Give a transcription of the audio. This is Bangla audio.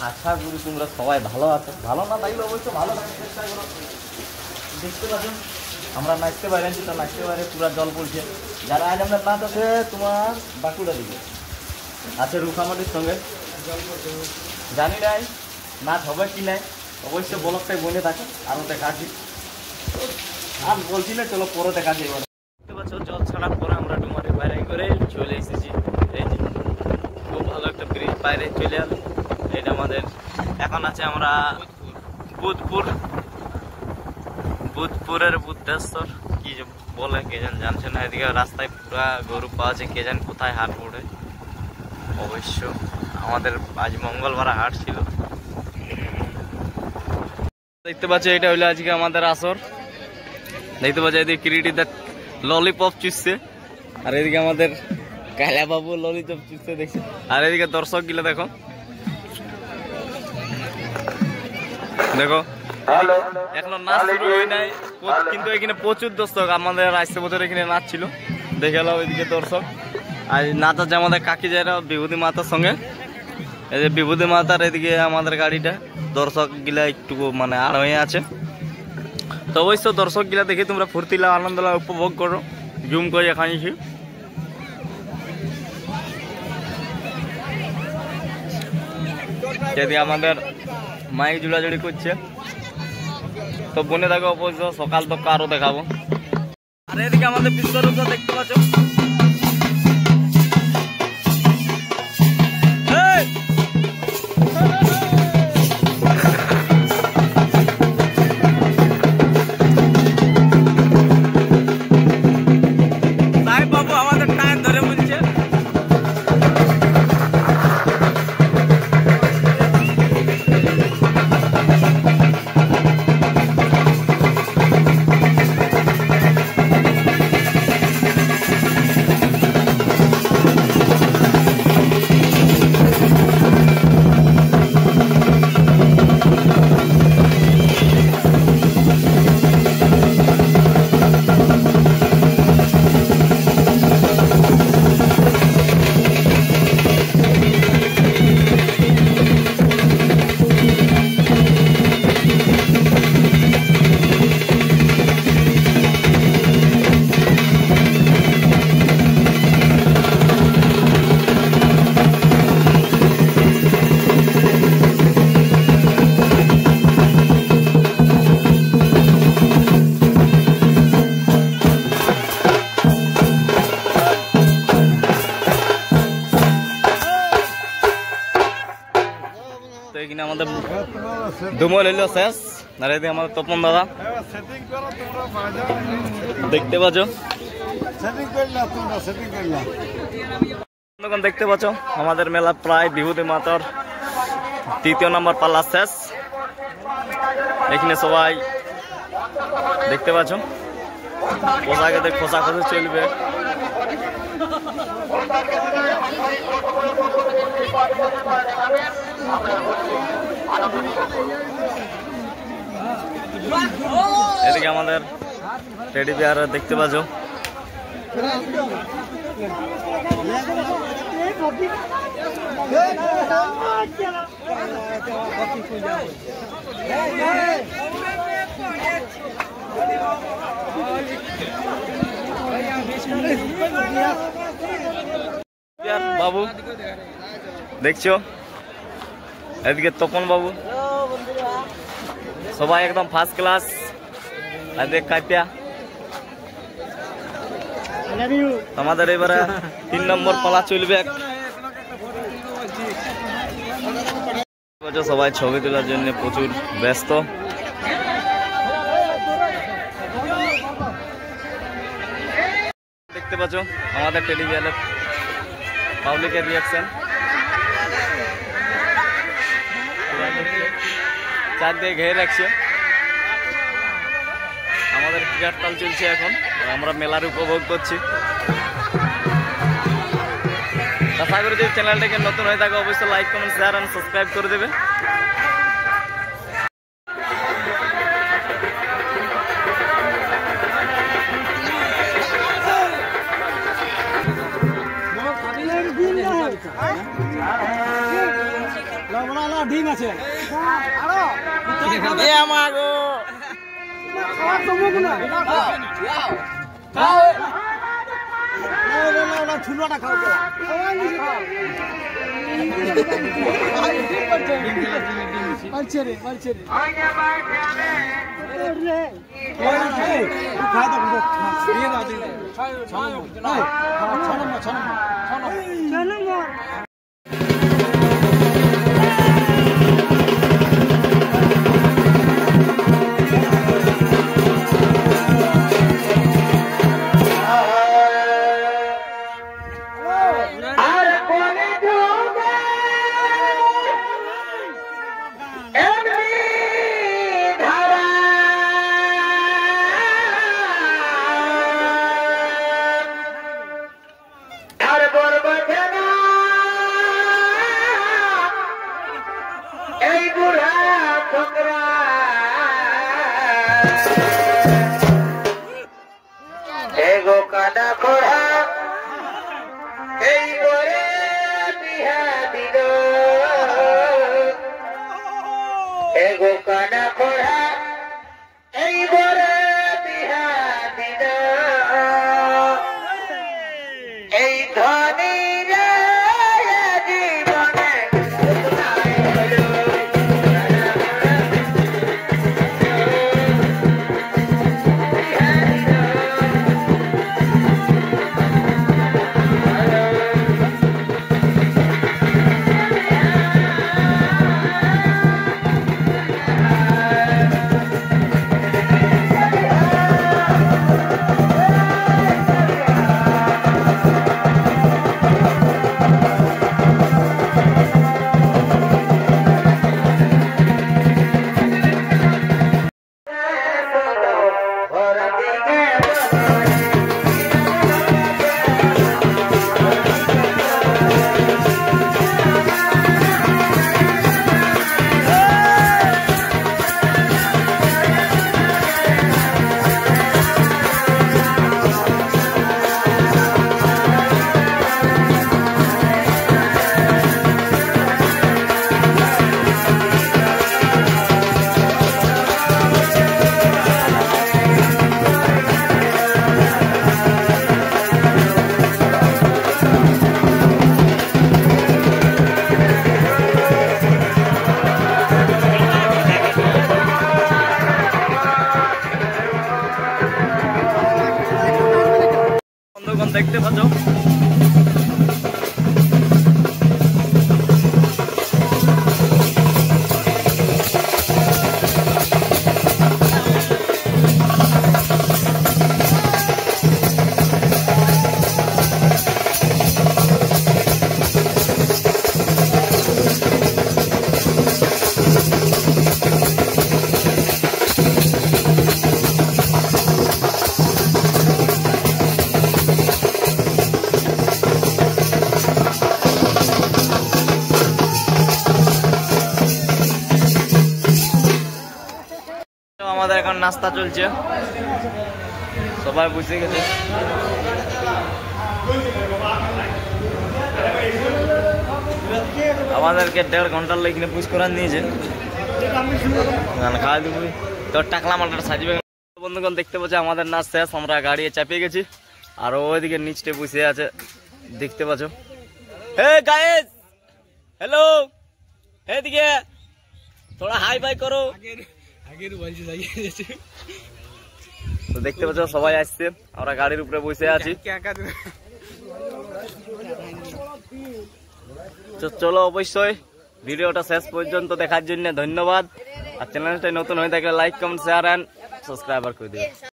আশা করি তোমরা সবাই ভালো আছো। ভালো না থাকলে অবশ্য ভালো থাকার চেষ্টা করো। দেখতে পাচ্ছ আমরা নাচতে বাইরে আছি, তো নাচতে বাইরে পুরো জল পড়ছে। যারা আজ আমরা নাচ আছে তোমার বাঁকুড়া দিকে আছে রুখামাটির সঙ্গে, জানি নাই নাচ হবে কি নাই, অবশ্যই ব্লগটাই বলে থাকে আরও দেখাচ্ছি। আর বলছি না, চলো পরে দেখাচ্ছি। এবার দেখতে পাচ্ছ জল ছাড়ার পরে আমরা ডুমারের বাইরে করে চলে এসেছি। এই যে খুব ভালো একটা ব্রিজ বাইরে চলে এলো। এটা আমাদের এখন আছে আমরা বুধপুরের বুদ্ধেশ্বর কি বলে কে জানছে না। এদিকে রাস্তায় পুরা গরু পাওয়া আছে, কে জান কোথায় হাট পড়ে। অবশ্য আমাদের আজ মঙ্গলবার হাট ছিল। দেখতে পাচ্ছি এটা হইলো আজকে আমাদের আসর। দেখতে পাচ্ছি এদিকে কিরিটিতে ললিপপ চুষছে, আর এদিকে আমাদের কালা বাবু ললিপপ চুষছে দেখছি। আর এদিকে দর্শক গিলা দেখো দেখো এখনো নাচ শুরু হয় নাই, কিন্তু এখানে প্রচুর দর্শক। আমাদের আসছে বছর এখানে নাচ ছিল, দেখে এলাম ওইদিকে দর্শক। আর নাচ আছে আমাদের কাকি যারা বিভূতি মাতার সঙ্গে। এই যে বিভূতি মাতার এদিকে আমাদের গাড়িটা, দর্শক গিলা একটু মানে আর হয়ে আছে। তো অবশ্য দর্শক গিলা দেখে তোমরা ফুর্তিলা আনন্দ উপভোগ করো। জুম করে দেখাইছি। যদি আমাদের মাইক জুড়াজুড়ি করছে, তো বনে থাকো অবশ্য, সকাল তো আরো দেখাবো। আর এদিকে আমাদের বিশ্বরূপটা দেখতে পাচ্ছ। আমাদের ডুমল হইল শেষ। আর এদিকে আমাদের তপন দাদা দেখতে পাচ্ছ, দেখতে পাচ্ছ আমাদের মেলা প্রায় বিভূতি মাতার 3য় নম্বর পাল্লা শেষ। এখানে সবাই দেখতে পাচ্ছ পোশাকে খোঁচাখুচি চলবে। এদিকে আমাদের টেডি বিয়ার দেখতে পাচ্ছ। বাবু দেখছো, এদিকে তপন বাবু, সবাই একদম ফার্স্ট ক্লাস। দেখ কাইপিয়া আমাদের এবারে 3 নম্বর পালা চলবে। সবাই ছবি তোলার জন্য প্রচুর ব্যস্ত। দেখতে পাচ্ছ আমাদের টেলিভিশনের পাবলিকের রিয়াকশন। চারদিকে ঘিরে রাখছে। আমাদের ক্রিকেট তাল চলছে এখন, আমরা মেলার উপভোগ করছি। আশা করি যদি চ্যানেলটাকে নতুন হয়ে থাকে অবশ্যই like comment share and subscribe করে দেবে। ডিম আছে এ আমাগো খাওয়ার সম্ভাবনা ছুলোটা খাও পারছে রে দেখতে পাচ্ছ আমাদের এখন নাস্তা চলছে সবাই বুঝে গেছে আমাদেরকে 1.5 ঘন্টার লেগে পুশ করার নিয়েছে খাওয়া দিব তো টাকলা মালটা সাজবে বন্ধুগণ দেখতে পাচ্ছ আমাদের নাচ শেষ আমরা গাড়ি চাপিয়ে গেছি আর ওইদিকে নিচে বসে আছে দেখতে পাচ্ছ হে গাইস হ্যালো এদিকে थोड़ा हाई बाई करो তো দেখতে পাচ্ছ সবাই আসছে আমরা গাড়ির উপরে বসে আছি তো চলো অবশ্যই ভিডিওটা শেষ পর্যন্ত দেখার জন্য ধন্যবাদ আর চ্যানেলটা নতুন হয়ে থাকলে like comment share and subscribe করে দিও